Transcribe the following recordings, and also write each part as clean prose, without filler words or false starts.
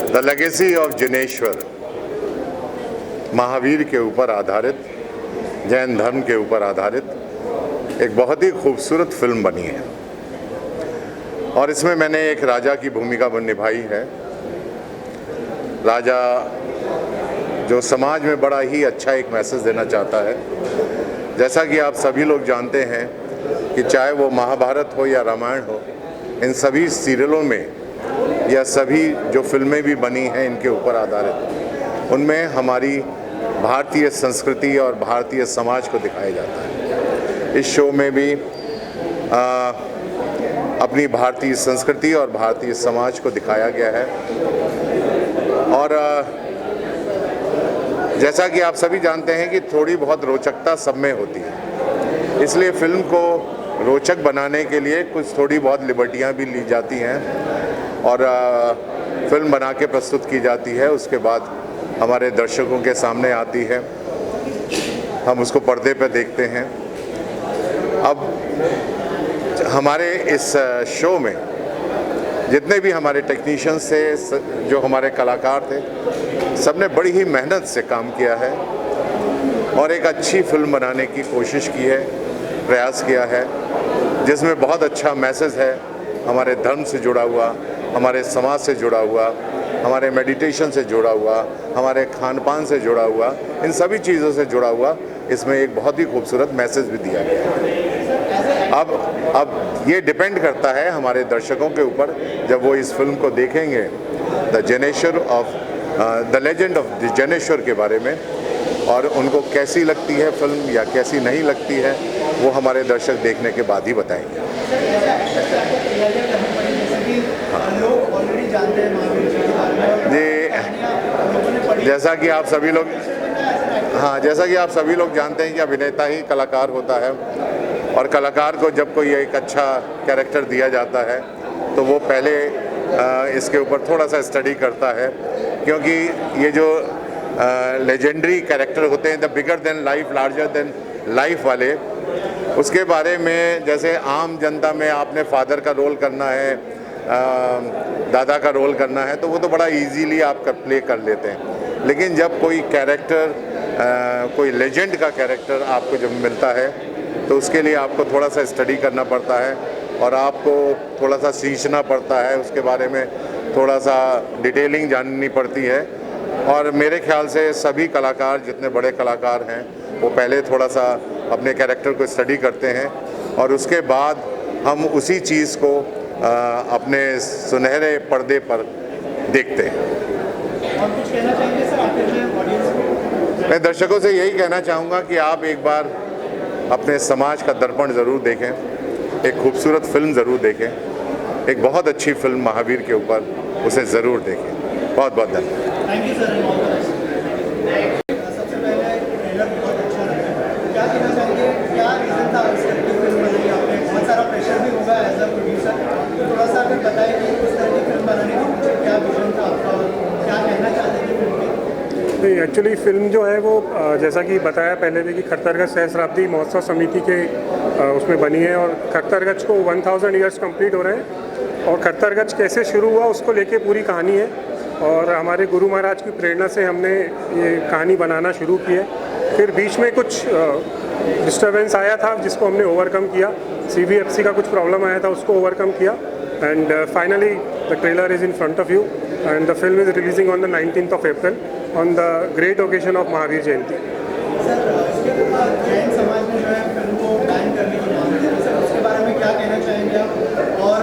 The legacy of Jineshwar Mahavir के ऊपर आधारित, जैन धर्म के ऊपर आधारित एक बहुत ही खूबसूरत फिल्म बनी है और इसमें मैंने एक राजा की भूमिका निभाई है। राजा जो समाज में बड़ा ही अच्छा एक मैसेज देना चाहता है। जैसा कि आप सभी लोग जानते हैं कि चाहे वो महाभारत हो या रामायण हो, इन सभी सीरियलों में या सभी जो फिल्में भी बनी हैं इनके ऊपर आधारित, उनमें हमारी भारतीय संस्कृति और भारतीय समाज को दिखाया जाता है। इस शो में भी अपनी भारतीय संस्कृति और भारतीय समाज को दिखाया गया है और जैसा कि आप सभी जानते हैं कि थोड़ी बहुत रोचकता सब में होती है, इसलिए फिल्म को रोचक बनाने के लिए कुछ थोड़ी बहुत लिबर्टियां भी ली जाती हैं और फिल्म बना के प्रस्तुत की जाती है। उसके बाद हमारे दर्शकों के सामने आती है, हम उसको पर्दे पर देखते हैं। अब हमारे इस शो में जितने भी हमारे टेक्नीशियंस थे, जो हमारे कलाकार थे, सबने बड़ी ही मेहनत से काम किया है और एक अच्छी फिल्म बनाने की कोशिश की है, प्रयास किया है, जिसमें बहुत अच्छा मैसेज है हमारे धर्म से जुड़ा हुआ, हमारे समाज से जुड़ा हुआ, हमारे मेडिटेशन से जुड़ा हुआ, हमारे खान पान से जुड़ा हुआ, इन सभी चीज़ों से जुड़ा हुआ इसमें एक बहुत ही खूबसूरत मैसेज भी दिया गया है। अब ये डिपेंड करता है हमारे दर्शकों के ऊपर, जब वो इस फिल्म को देखेंगे the legend of the Jineshwar के बारे में, और उनको कैसी लगती है फिल्म या कैसी नहीं लगती है, वो हमारे दर्शक देखने के बाद ही बताएंगे। जी, जैसा कि आप सभी लोग जानते हैं कि अभिनेता ही कलाकार होता है और कलाकार को जब कोई एक अच्छा कैरेक्टर दिया जाता है तो वो पहले इसके ऊपर थोड़ा सा स्टडी करता है, क्योंकि ये जो लेजेंडरी कैरेक्टर होते हैं, the bigger than life, larger than life वाले, उसके बारे में जैसे आम जनता में आपने फादर का रोल करना है, दादा का रोल करना है, तो वो तो बड़ा इजीली आप प्ले कर लेते हैं। लेकिन जब कोई कैरेक्टर, कोई लेजेंड का कैरेक्टर आपको जब मिलता है तो उसके लिए आपको थोड़ा सा स्टडी करना पड़ता है और आपको थोड़ा सा सींचना पड़ता है, उसके बारे में थोड़ा सा डिटेलिंग जाननी पड़ती है। और मेरे ख्याल से सभी कलाकार, जितने बड़े कलाकार हैं, वो पहले थोड़ा सा अपने कैरेक्टर को स्टडी करते हैं और उसके बाद हम उसी चीज़ को अपने सुनहरे पर्दे पर देखते हैं। और कुछ कहना चाहेंगे सर आखिर में ऑडियंस को? मैं दर्शकों से यही कहना चाहूँगा कि आप एक बार अपने समाज का दर्पण ज़रूर देखें, एक खूबसूरत फिल्म ज़रूर देखें, एक बहुत अच्छी फिल्म महावीर के ऊपर, उसे ज़रूर देखें। बहुत बहुत धन्यवाद। Thank you sir. सबसे पहले ट्रेलर बहुत अच्छा लगा, क्या कहना चाहेंगे, क्या रीज़न था इस तरह की फिल्म बनाई आपने? बहुत सारा प्रेशर भी होगा एज अ प्रोड्यूसर, तो थोड़ा सा अगर बताएं कि इस तरह की फिल्म बनाने का पीछे क्या विजन था आपका, क्या कहना चाहते थे फिल्म में? नहीं, एक्चुअली फ़िल्म जो है वो जैसा कि बताया पहले भी कि खट्टरगछ सहस्राब्दी महोत्सव समिति के उसमें बनी है और खट्टरगछ को 1000 ईयर्स कंप्लीट हो रहे हैं और खट्टरगछ कैसे शुरू हुआ उसको लेके पूरी कहानी है और हमारे गुरु महाराज की प्रेरणा से हमने ये कहानी बनाना शुरू की है। फिर बीच में कुछ डिस्टर्बेंस आया था जिसको हमने ओवरकम किया, CBFC का कुछ प्रॉब्लम आया था, उसको ओवरकम किया and finally the trailer is in front of you and the film is releasing on the 19th of April on the great occasion of Mahavir Jayanti. Sir, Jain समाज में जो है फिल्म को बैन करने की मांग है, सर उसके बारे में क्या कहना चाहेंगे आप और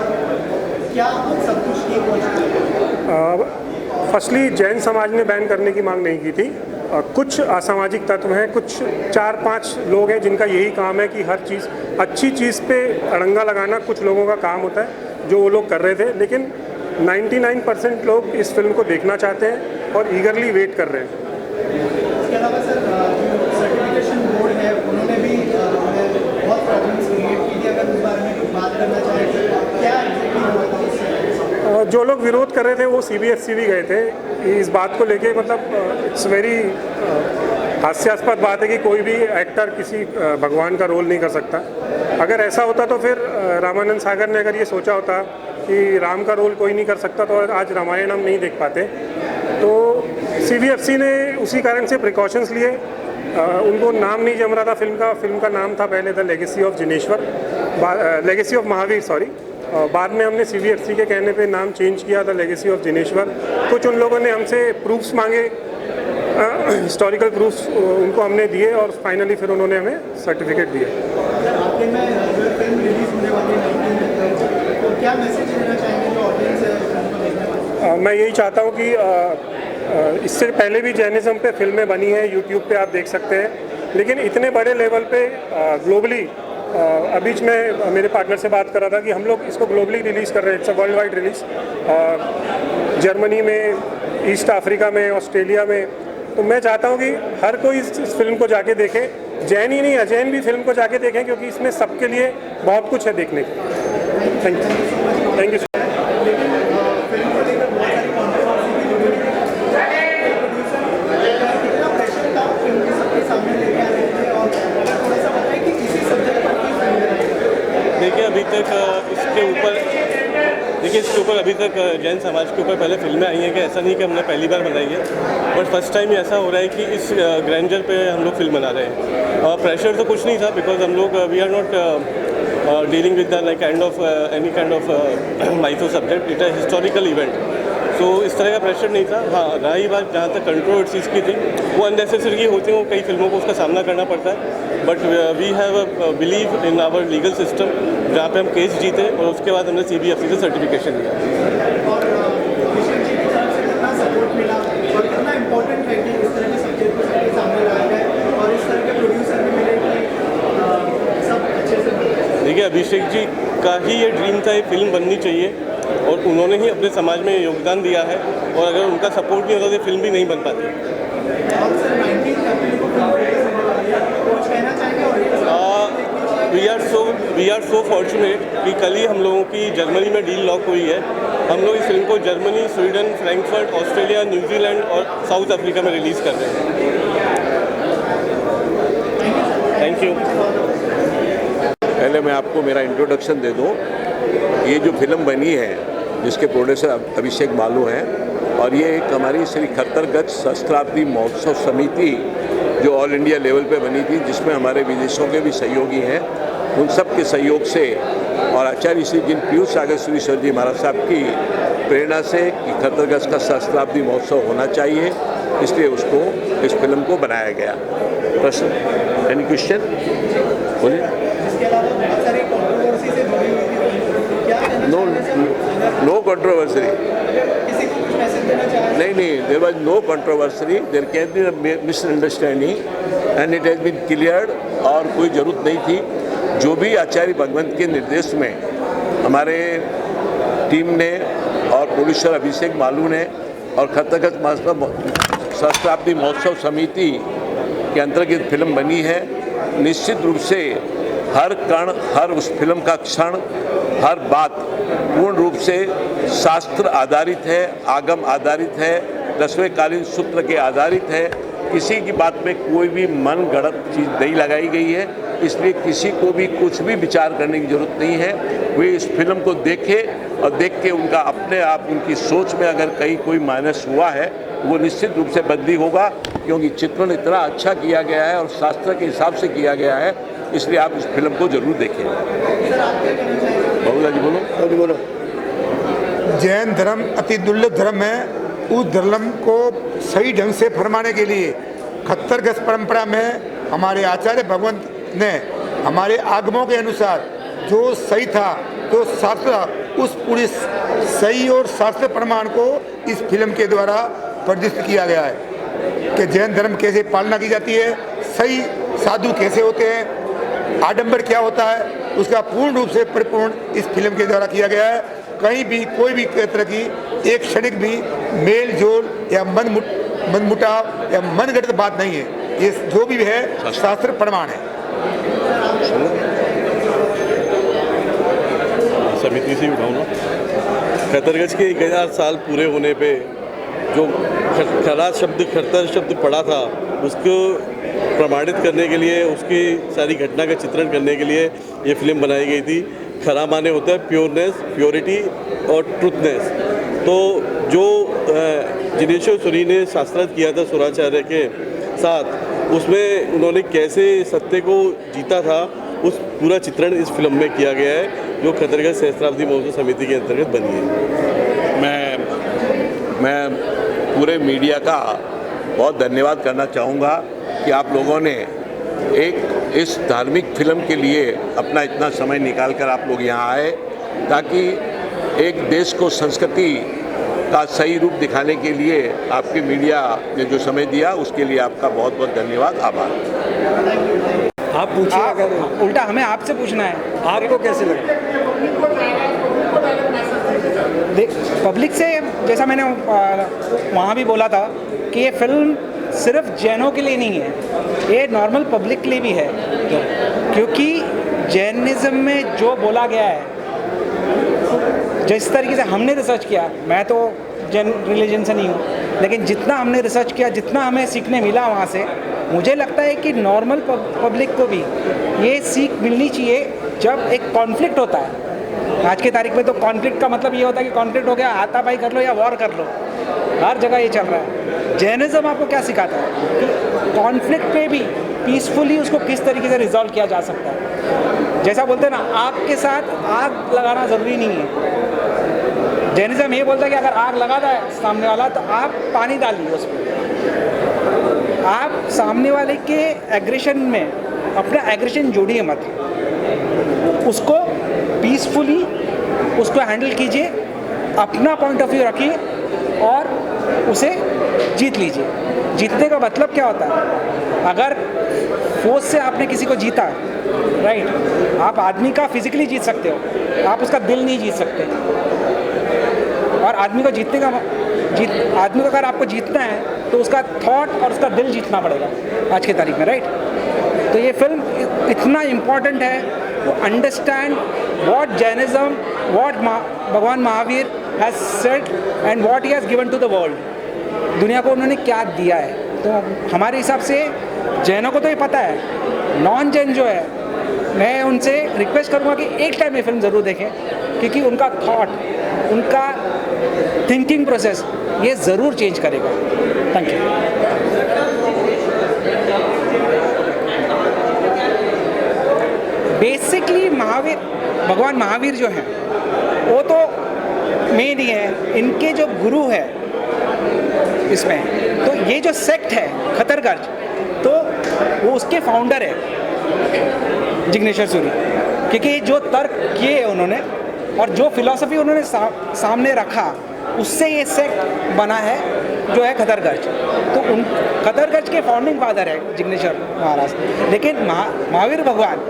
क्या अब सब कुछ ठीक हो चुका है? फर्स्टली जैन समाज ने बैन करने की मांग नहीं की थी। कुछ असामाजिक तत्व हैं, कुछ 4-5 लोग हैं जिनका यही काम है कि हर चीज़, अच्छी चीज़ पे अड़ंगा लगाना कुछ लोगों का काम होता है, जो वो लोग कर रहे थे। लेकिन 99% लोग इस फिल्म को देखना चाहते हैं और ईगरली वेट कर रहे हैं। इसके अलावा सर, जो सर्टिफिकेशन बोर्ड है उन्होंने भी बहुत प्रॉब्लम्स क्रिएट की थी, अगर उस बारे में कुछ बात करना चाहें तो क्या एग्जैक्टली हुआ था उससे? जो लोग विरोध कर रहे थे वो CBFC भी गए थे इस बात को लेके। मतलब इट्स वेरी हास्यास्पद बात है कि कोई भी एक्टर किसी भगवान का रोल नहीं कर सकता। अगर ऐसा होता तो फिर रामानंद सागर ने अगर ये सोचा होता कि राम का रोल कोई नहीं कर सकता तो आज रामायण हम नहीं देख पाते। तो CBFC ने उसी कारण से प्रिकॉशंस लिए। उनको नाम नहीं जम रहा था फिल्म का नाम था पहले the legacy of Jineshwar, legacy of Mahavir sorry. बाद में हमने CBFC के कहने पे नाम चेंज किया द लेगेसी ऑफ जिनेश्वर। कुछ उन लोगों ने हमसे प्रूफ्स मांगे, हिस्टोरिकल प्रूफ्स उनको हमने दिए और फाइनली फिर उन्होंने हमें सर्टिफिकेट दिया। आपके में जो फिल्म रिलीज होने वाली है तो क्या मैसेज देना चाहेंगे जो ऑडियंस है फिल्म को देखने वाली? मैं यही चाहता हूँ कि इससे पहले भी जैनिज़्म पे फिल्में बनी हैं, यूट्यूब पे आप देख सकते हैं, लेकिन इतने बड़े लेवल पे ग्लोबली अभी मैं मेरे पार्टनर से बात कर रहा था कि हम लोग इसको ग्लोबली रिलीज़ कर रहे हैं। It's a world wide release, Germany में, ईस्ट अफ्रीका में, ऑस्ट्रेलिया में। तो मैं चाहता हूँ कि हर कोई इस फिल्म को जाके देखे, जैन ही नहीं अजैन भी फिल्म को जाके देखें, क्योंकि इसमें सबके लिए बहुत कुछ है देखने को। Thank you. लेकिन फिल्म को लेकर बहुत सारी कॉन्ट्रोवर्सी भी जुड़ी हुई है। प्रोड्यूसर कितना प्रेशर था फिल्म के सबके सामने लेके आने के लिए, और अगर थोड़ा सा बताएं कि किसी सब्जेक्ट पर क्यों फिल्म बनाई? देखिए अभी तक इसके ऊपर अभी तक जैन समाज के ऊपर पहले फिल्में आई हैं कि ऐसा नहीं कि हमने पहली बार बनाई है, बट फर्स्ट टाइम ही ऐसा हो रहा है कि इस ग्रैंडर पे हम लोग फिल्म बना रहे हैं। प्रेशर तो कुछ नहीं था, बिकॉज हम लोग we are not dealing with the kind of any kind of mytho subject, it a historical event. तो इस तरह का प्रेशर नहीं था। हाँ, रही बात जहाँ तक कंट्रोवर्सीज़ की थी, वो अननेसेसरी होती हैं, कई फिल्मों को उसका सामना करना पड़ता है, but we have believe in our legal system, जहाँ पे हम केस जीते और उसके बाद हमने CBFC से सर्टिफिकेशन लिया। और कृष्ण जी की तरफ से कितना सपोर्ट मिला और कितना इम्पोर्टेंट है कि इस तरह के सब्जेक्ट को सबके सामने लाया जाए और इस तरह के प्रोड्यूसर भी मिले कि सब अच्छे से बने? देखिए अभिषेक जी का ही ये ड्रीम था, ये फिल्म बननी चाहिए, और उन्होंने ही अपने समाज में योगदान दिया है, और अगर उनका सपोर्ट नहीं होता तो फिल्म भी नहीं बन पाती। और सर 19 अप्रैल को फिल्म रिलीज होने वाली है, कुछ कहना चाहेंगे ऑडियंस को? वी आर सो फॉर्चुनेट कि कल ही हम लोगों की जर्मनी में डील लॉक हुई है। हम लोग इस फिल्म को Germany, Sweden, Frankfurt, Australia, New Zealand और साउथ अफ्रीका में रिलीज़ कर रहे हैं। Thank you. पहले मैं आपको मेरा इंट्रोडक्शन दे दूं। ये जो फिल्म बनी है जिसके प्रोड्यूसर अभिषेक बालू हैं, और ये एक हमारी श्री खट्टरगछ सहस्त्राब्दी महोत्सव समिति जो ऑल इंडिया लेवल पे बनी थी, जिसमें हमारे विदेशों के भी सहयोगी हैं, उन सब के सहयोग से और आचार्य श्री जिन पीयूष सागर श्रीश्वर जी महाराज साहब की प्रेरणा से कि खट्टरगछ का सहस्त्राब्दी महोत्सव होना चाहिए, इसलिए उसको इस फिल्म को बनाया गया। प्रश्न, एनी क्वेश्चन? बोलिए। इसके अलावा बहुत सारी कॉन्ट्रोवर्सी से जुड़ी हुई थी, क्या नो कंट्रोवर्सी। किसी को कुछ मैसेज देना चाहेंगे? नहीं, there was no controversy, there can be misunderstanding and it has been cleared, और कोई ज़रूरत नहीं थी। जो भी आचार्य भगवंत के निर्देश में हमारे टीम ने और प्रोड्यूसर अभिषेक बालू ने और खट्टरगछ सहस्त्राब्दी महोत्सव समिति के अंतर्गत फिल्म बनी है, निश्चित रूप से हर कण, हर उस फिल्म का क्षण, हर बात पूर्ण रूप से शास्त्र आधारित है, आगम आधारित है, 10वें कालीन सूत्र के आधारित है। किसी की बात में कोई भी मन गढ़ंत चीज़ नहीं लगाई गई है, इसलिए किसी को भी कुछ भी विचार करने की जरूरत नहीं है। वे इस फिल्म को देखें और देख के उनका अपने आप उनकी सोच में अगर कहीं कोई माइनस हुआ है वो निश्चित रूप से बदली होगा, क्योंकि चित्रण इतना अच्छा किया गया है और शास्त्र के हिसाब से किया गया है, इसलिए आप इस फिल्म को जरूर देखें। बाबूला जी बोलो। अभी बोलो। जैन धर्म अति दुर्लभ धर्म है। उस धर्म को सही ढंग से फरमाने के लिए खट्टरगछ परंपरा में हमारे आचार्य भगवंत ने हमारे आगमों के अनुसार जो सही था, तो शास्त्र उस पूरी सही और शास्त्र प्रमाण को इस फिल्म के द्वारा प्रदर्शित किया गया है कि जैन धर्म कैसे पालना की जाती है, सही साधु कैसे होते हैं, आडंबर क्या होता है, उसका पूर्ण रूप से परिपूर्ण इस फिल्म के द्वारा किया गया है। कहीं भी कोई भी तरह की एक क्षणिक भी मेल जोल या मनमुटाव या मनगढ़ंत बात नहीं है। ये जो भी है शास्त्र प्रमाण है। समिति से उठाऊँ ना, खट्टरगछ के 1000 साल पूरे होने पे जो खट्टर शब्द पड़ा था, उसको प्रमाणित करने के लिए, उसकी सारी घटना का चित्रण करने के लिए ये फिल्म बनाई गई थी। खरा माने होता है प्योरनेस, प्योरिटी और ट्रुथनेस। तो जो जिनेश्वर सूरी ने शास्त्रार्थ किया था सुराचार्य के साथ, उसमें उन्होंने कैसे सत्य को जीता था उस पूरा चित्रण इस फिल्म में किया गया है, जो खतरगढ़ सहस्त्राब्दी महोत्सव समिति के अंतर्गत बनी है। मैं पूरे मीडिया का बहुत धन्यवाद करना चाहूँगा कि आप लोगों ने एक इस धार्मिक फिल्म के लिए अपना इतना समय निकाल कर आप लोग यहाँ आए, ताकि एक देश को संस्कृति का सही रूप दिखाने के लिए आपकी मीडिया ने जो समय दिया, उसके लिए आपका बहुत बहुत धन्यवाद, आभार। आप पूछिए। अगर उल्टा हमें आपसे पूछना है, आपको कैसे लगा? पब्लिक से, जैसा मैंने वहाँ भी बोला था कि ये फिल्म सिर्फ जैनों के लिए नहीं है, ये नॉर्मल पब्लिक के लिए भी है, क्योंकि जैनिज़्म में जो बोला गया है, जिस तरीके से हमने रिसर्च किया, मैं तो जैन रिलीजन से नहीं हूँ, लेकिन जितना हमने रिसर्च किया, जितना हमें सीखने मिला वहाँ से, मुझे लगता है कि नॉर्मल पब्लिक को भी ये सीख मिलनी चाहिए। जब एक कॉन्फ्लिक्ट होता है, आज के तारीख में तो कॉन्फ्लिक्ट का मतलब ये होता है कि कॉन्फ्लिक्ट हो गया, हाथापाई कर लो या वॉर कर लो, हर जगह ये चल रहा है। जैनिज़्म आपको क्या सिखाता है कि कॉन्फ्लिक्ट पे भी पीसफुली उसको किस तरीके से रिजॉल्व किया जा सकता है। जैसा बोलते हैं ना, आग के साथ आग लगाना ज़रूरी नहीं है। जैनिज़्म ये बोलता है कि अगर आग लगाता है सामने वाला, तो आप पानी डालिए उस पर। आप सामने वाले के एग्रेशन में अपना एग्रेशन जोड़िए मत, उसको पीसफुली उसको हैंडल कीजिए, अपना पॉइंट ऑफ व्यू रखिए और उसे जीत लीजिए। जीतने का मतलब क्या होता है? अगर फोर्स से आपने किसी को जीता, राइट, आप आदमी का फिजिकली जीत सकते हो, आप उसका दिल नहीं जीत सकते। और आदमी को जीतने का आदमी को अगर आपको जीतना है तो उसका थॉट और उसका दिल जीतना पड़ेगा आज की तारीख में, राइट। तो ये फिल्म इतना इम्पॉर्टेंट है to understand what Jainism, what Bhagwan Mahavir has said and what he has given to the world. दुनिया को उन्होंने क्या दिया है। तो हमारे हिसाब से जैनों को तो ये पता है, नॉन जैन जो है, मैं उनसे रिक्वेस्ट करूँगा कि एक टाइम ये फिल्म ज़रूर देखें, क्योंकि उनका थॉट, उनका थिंकिंग प्रोसेस ये ज़रूर चेंज करेगा। Thank you. बेसिकली भगवान महावीर जो हैं वो तो मेन ही है, इनके जो गुरु है इसमें, तो ये जो सेक्ट है खतरगढ़, तो वो उसके फाउंडर है जिग्नेश्वर सूरी, क्योंकि जो तर्क किए उन्होंने और जो फिलॉसफी उन्होंने सामने रखा, उससे ये सेक्ट बना है जो है खतरगढ़। तो उन खतरगढ़ के फाउंडिंग फादर है जिग्नेश्वर महाराज, लेकिन महावीर भगवान,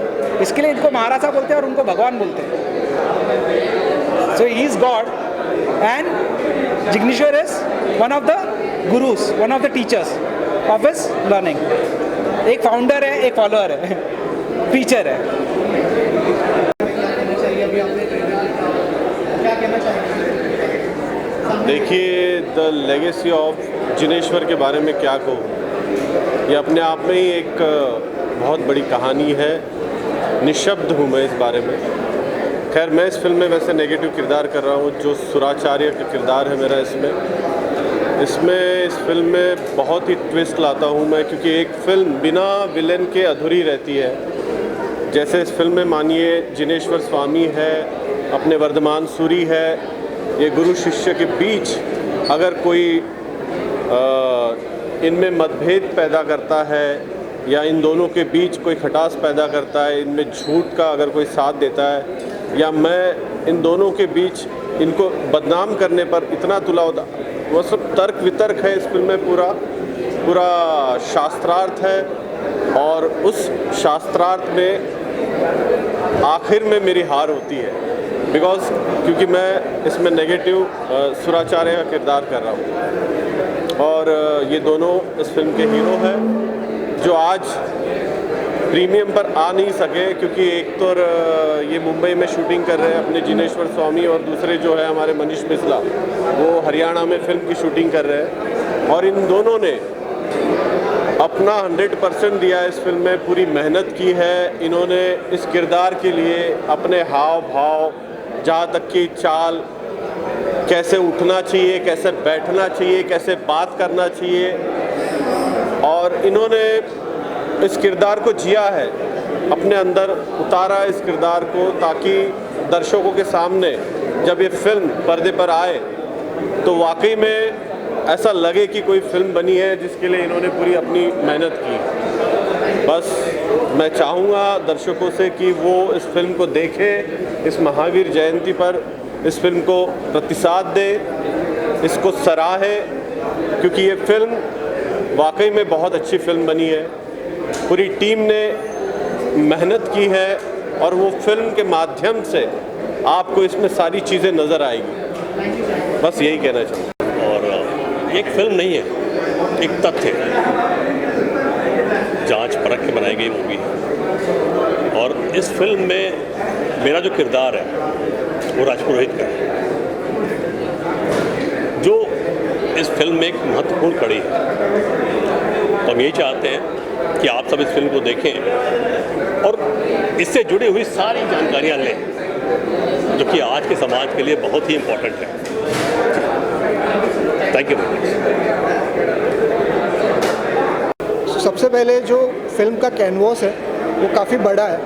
इसके लिए इनको महाराजा बोलते हैं और उनको भगवान बोलते हैं। So he is God and Jigneshwar is one of the gurus, one of the teachers of his learning. एक फाउंडर है, एक फॉलोअर है, टीचर है। देखिए, द लेगेसी ऑफ जिनेश्वर के बारे में क्या कहूँ, ये अपने आप में ही एक बहुत बड़ी कहानी है। निशब्द हूँ मैं इस बारे में। खैर, मैं इस फिल्म में वैसे नेगेटिव किरदार कर रहा हूँ, जो सुराचार्य का किरदार है मेरा इसमें इस फिल्म में बहुत ही ट्विस्ट लाता हूँ मैं, क्योंकि एक फिल्म बिना विलेन के अधूरी रहती है। जैसे इस फिल्म में मानिए जिनेश्वर स्वामी है, अपने वर्धमान सूरी है, ये गुरु शिष्य के बीच अगर कोई इनमें मतभेद पैदा करता है या इन दोनों के बीच कोई खटास पैदा करता है, इनमें झूठ का अगर कोई साथ देता है, या मैं इन दोनों के बीच इनको बदनाम करने पर इतना तुला होता, वो सब तर्क वितर्क है इस फिल्म में। पूरा शास्त्रार्थ है और उस शास्त्रार्थ में आखिर में मेरी हार होती है, क्योंकि मैं इसमें नेगेटिव सुराचार्य का किरदार कर रहा हूँ और ये दोनों इस फिल्म के हीरो हैं जो आज प्रीमियम पर आ नहीं सके, क्योंकि एक तो ये मुंबई में शूटिंग कर रहे हैं अपने जिनेश्वर स्वामी, और दूसरे जो है हमारे मनीष मिश्रा, वो हरियाणा में फिल्म की शूटिंग कर रहे हैं। और इन दोनों ने अपना 100% दिया है इस फिल्म में, पूरी मेहनत की है इन्होंने इस किरदार के लिए। अपने हाव भाव, जहाँ तक की चाल, कैसे उठना चाहिए, कैसे बैठना चाहिए, कैसे बात करना चाहिए, और इन्होंने इस किरदार को जिया है, अपने अंदर उतारा इस किरदार को, ताकि दर्शकों के सामने जब ये फिल्म पर्दे पर आए तो वाकई में ऐसा लगे कि कोई फिल्म बनी है जिसके लिए इन्होंने पूरी अपनी मेहनत की। बस मैं चाहूँगा दर्शकों से कि वो इस फिल्म को देखें, इस महावीर जयंती पर इस फिल्म को प्रतिसाद दें, इसको सराहें, क्योंकि ये फिल्म वाकई में बहुत अच्छी फिल्म बनी है। पूरी टीम ने मेहनत की है और वो फिल्म के माध्यम से आपको इसमें सारी चीज़ें नज़र आएगी। बस यही कहना चाहूँगा। एक फिल्म नहीं है, एक तथ्य है, जांच परख के बनाई गई मूवी है। और इस फिल्म में मेरा जो किरदार है वो राजपुरोहित का है, जो इस फिल्म में एक महत्वपूर्ण कड़ी है। तो हम यही चाहते हैं कि आप सब इस फिल्म को देखें और इससे जुड़ी हुई सारी जानकारियाँ लें, जो कि आज के समाज के लिए बहुत ही इम्पोर्टेंट है। Thank you. सबसे पहले जो फिल्म का कैनवास है वो काफ़ी बड़ा है,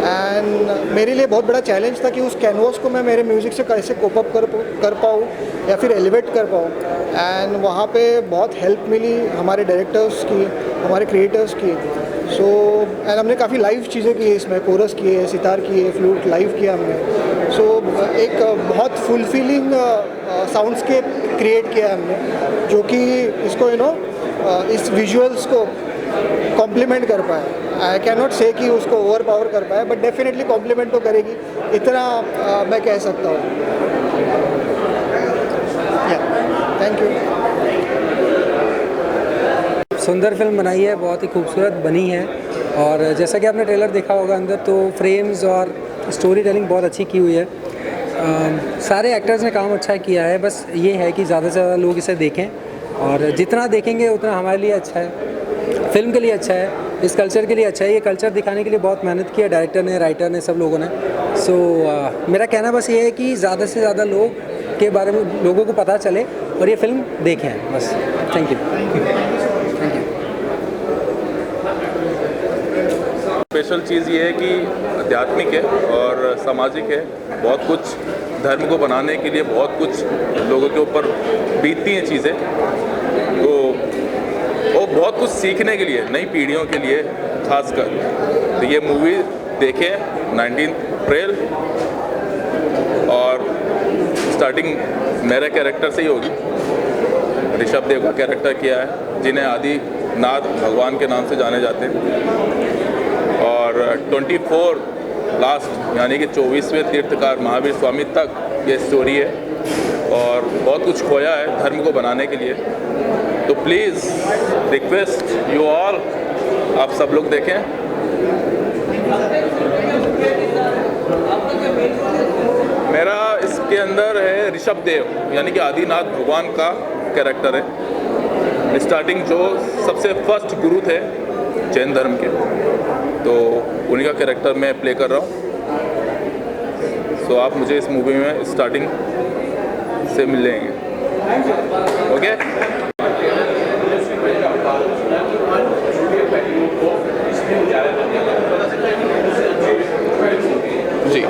एंड मेरे लिए बहुत बड़ा चैलेंज था कि उस कैनवास को मैं मेरे म्यूज़िक से कैसे कोप अप कर पाऊँ या फिर एलिवेट कर पाऊँ। एंड वहाँ पे बहुत हेल्प मिली हमारे डायरेक्टर्स की, हमारे क्रिएटर्स की। एंड हमने काफ़ी लाइव चीज़ें की है इसमें, कोरस किए, सितार किए, फ्लूट लाइव किया हमने। एक बहुत फुलफिलिंग साउंडस्केप क्रिएट किया हमने, जो कि इसको इस विजुअल्स को कॉम्प्लीमेंट कर पाए। आई कैन नॉट से कि उसको ओवर पावर कर पाए, बट डेफिनेटली कॉम्प्लीमेंट तो करेगी, इतना मैं कह सकता हूँ। Thank you. सुंदर फिल्म बनाई है, बहुत ही खूबसूरत बनी है, और जैसा कि आपने ट्रेलर देखा होगा अंदर, तो फ्रेम्स और स्टोरी टेलिंग बहुत अच्छी की हुई है। सारे एक्टर्स ने काम अच्छा किया है। बस ये है कि ज़्यादा से ज़्यादा लोग इसे देखें, और जितना देखेंगे उतना हमारे लिए अच्छा है, फिल्म के लिए अच्छा है, इस कल्चर के लिए अच्छा है। ये कल्चर दिखाने के लिए बहुत मेहनत की है डायरेक्टर ने, राइटर ने, सब लोगों ने। मेरा कहना बस ये है कि ज़्यादा से ज़्यादा लोग के बारे में लोगों को पता चले और ये फिल्म देखें बस। Thank you. स्पेशल चीज़ ये है कि आध्यात्मिक है और सामाजिक है। बहुत कुछ धर्म को बनाने के लिए बहुत कुछ लोगों के ऊपर बीतती हैं चीज़ें, तो वो बहुत कुछ सीखने के लिए, नई पीढ़ियों के लिए खासकर। तो ये मूवी देखें 19 अप्रैल, और स्टार्टिंग मेरे कैरेक्टर से ही होगी। ऋषभ देव का कैरेक्टर किया है, जिन्हें आदिनाथ भगवान के नाम से जाने जाते हैं। और 24 लास्ट यानी कि 24वें तीर्थकार महावीर स्वामी तक ये स्टोरी है, और बहुत कुछ खोया है धर्म को बनाने के लिए। तो प्लीज़ रिक्वेस्ट यू ऑल, आप सब लोग देखें। मेरा इसके अंदर है ऋषभ देव, यानी कि आदिनाथ भगवान का कैरेक्टर है। स्टार्टिंग जो सबसे फर्स्ट गुरु थे जैन धर्म के, तो उन्हीं का कैरेक्टर मैं प्ले कर रहा हूँ। सो आप मुझे इस मूवी में स्टार्टिंग से मिल लेंगे। ओके। जी,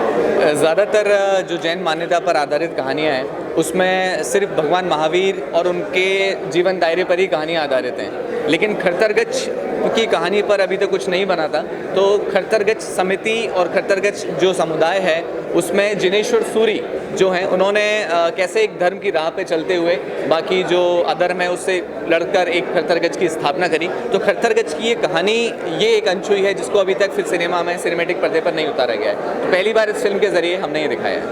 ज़्यादातर जो जैन मान्यता पर आधारित कहानियाँ हैं उसमें सिर्फ भगवान महावीर और उनके जीवन दायरे पर ही कहानियाँ आधारित हैं, लेकिन खरतरगच की कहानी पर अभी तक कुछ नहीं बना था। तो खरतरगच समिति और खरतरगच जो समुदाय है उसमें जिनेश्वर सूरी जो हैं, उन्होंने कैसे एक धर्म की राह पे चलते हुए बाकी जो अधर्म है उससे लड़कर एक खरतरगच की स्थापना करी। तो खरतरगच की ये कहानी, ये एक अनछुई है जिसको अभी तक फिर सिनेमा में सिनेमेटिक पर्दे पर नहीं उतारा गया है। तो पहली बार इस फिल्म के ज़रिए हमने ये दिखाया है।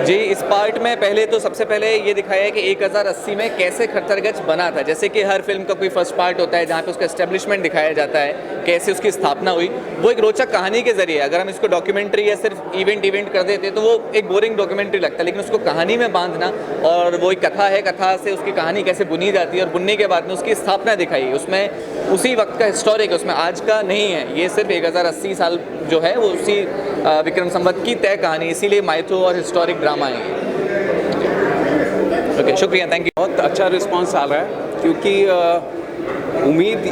जी, इस पार्ट में पहले तो सबसे पहले ये दिखाया है कि 1080 में कैसे खरतरगच बना था। जैसे कि हर फिल्म का कोई फर्स्ट पार्ट होता है जहाँ पे उसका एस्टेब्लिशमेंट दिखाया जाता है कैसे उसकी स्थापना हुई, वो एक रोचक कहानी के जरिए, अगर हम इसको डॉक्यूमेंट्री या सिर्फ इवेंट कर देते तो वो एक बोरिंग डॉक्यूमेंट्री लगता, लेकिन उसको कहानी में बांधना और वो एक कथा है, कथा से उसकी कहानी कैसे बुनी जाती है और बुनने के बाद में उसकी स्थापना दिखाई, उसमें उसी वक्त का हिस्टोरिक है, उसमें आज का नहीं है, ये सिर्फ 1080 साल जो है वो उसी विक्रम संवत की तय कहानी, इसीलिए माइथो और हिस्टोरिक ड्रामा है ये। ओके, शुक्रिया, थैंक यू। बहुत अच्छा रिस्पांस आ रहा है, क्योंकि उम्मीद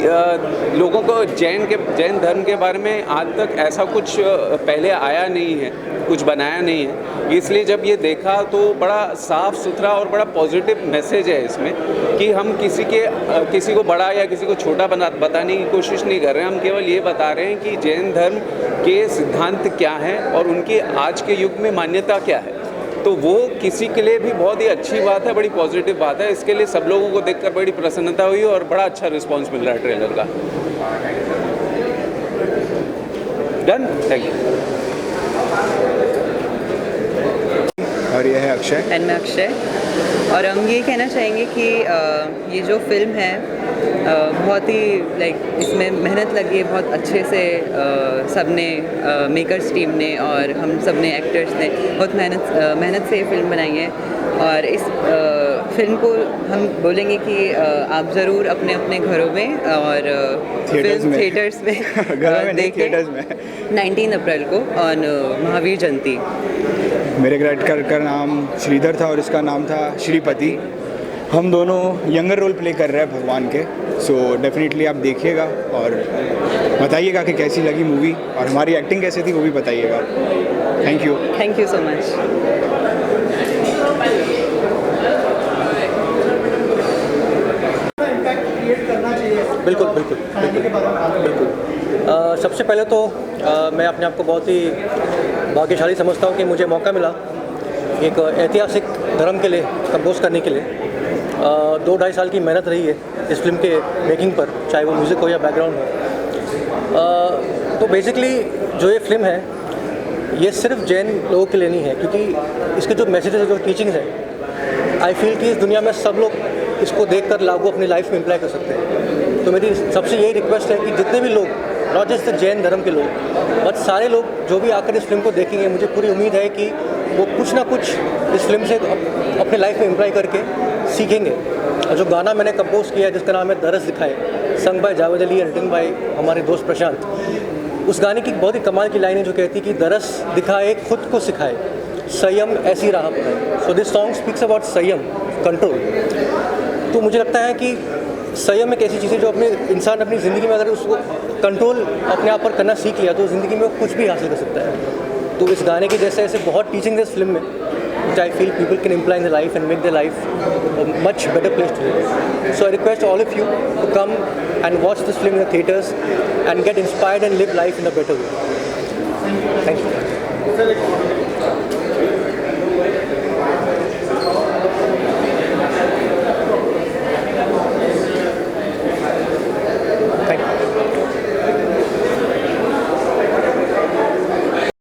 लोगों को जैन धर्म के बारे में आज तक ऐसा कुछ पहले आया नहीं है, कुछ बनाया नहीं है, इसलिए जब ये देखा तो बड़ा साफ़ सुथरा और बड़ा पॉजिटिव मैसेज है इसमें कि हम किसी को बड़ा या किसी को छोटा बताने की कोशिश नहीं कर रहे हैं, हम केवल ये बता रहे हैं कि जैन धर्म के सिद्धांत क्या हैं और उनकी आज के युग में मान्यता क्या है। तो वो किसी के लिए भी बहुत ही अच्छी बात है, बड़ी पॉजिटिव बात है, इसके लिए सब लोगों को देखकर बड़ी प्रसन्नता हुई और बड़ा अच्छा रिस्पांस मिल रहा है ट्रेलर का। Done, thank you. और ये है अक्षय एंड मैं अक्षय, और हम ये कहना चाहेंगे कि ये जो फिल्म है बहुत ही इसमें मेहनत लगी है, बहुत अच्छे से सबने मेकर्स टीम ने और हम सब ने एक्टर्स ने बहुत मेहनत से ये फिल्म बनाई है। और इस फिल्म को हम बोलेंगे कि आप ज़रूर अपने अपने घरों में और थिएटर्स में देखें 19 अप्रैल को ऑन महावीर जयंती। मेरे कैरेक्टर का नाम श्रीधर था और इसका नाम था श्रीपति। हम दोनों यंगर रोल प्ले कर रहे हैं भगवान के, सो डेफिनेटली आप देखिएगा और बताइएगा कि कैसी लगी मूवी और हमारी एक्टिंग कैसी थी वो भी बताइएगा। Thank you so much. बिल्कुल। सबसे पहले तो मैं अपने आप को बहुत ही भाग्यशाली समझता हूँ कि मुझे मौका मिला एक ऐतिहासिक धर्म के लिए कंपोज करने के लिए। 2-2.5 साल की मेहनत रही है इस फिल्म के मेकिंग पर, चाहे वो म्यूज़िक हो या बैकग्राउंड हो। तो बेसिकली जो ये फिल्म है ये सिर्फ जैन लोगों के लिए नहीं है, क्योंकि इसके जो मैसेजेस है, जो टीचिंग्स है, आई फील कि इस दुनिया में सब लोग इसको देखकर लागू अपनी लाइफ में अप्लाई कर सकते हैं। तो मेरी सबसे यही रिक्वेस्ट है कि जितने भी लोग, नॉट जस्ट जैन धर्म के लोग बट सारे लोग जो भी आकर इस फिल्म को देखेंगे, मुझे पूरी उम्मीद है कि वो कुछ ना कुछ इस फिल्म से अपने लाइफ में अप्लाई करके सीखेंगे। और जो गाना मैंने कंपोज किया है जिसका नाम है दरस दिखाए, song by Javed Ali, written by हमारे दोस्त प्रशांत, उस गाने की बहुत ही कमाल की लाइन है जो कहती है कि दरस दिखाए खुद को सिखाए, संयम ऐसी राह पर। So this song speaks about संयम, कंट्रोल। तो मुझे लगता है कि संयम एक ऐसी चीज़ है जो अपने इंसान अपनी ज़िंदगी में अगर उसको कंट्रोल अपने आप पर करना सीख लिया तो ज़िंदगी में वो कुछ भी हासिल कर सकता है। तो इस गाने के जैसे ऐसे बहुत टीचिंग है इस फिल्म में, which I feel people can imply in their life and make their life a much better place to live. So I request all of you to come and watch this film in the theatres and get inspired and live life in a better way. Thank you.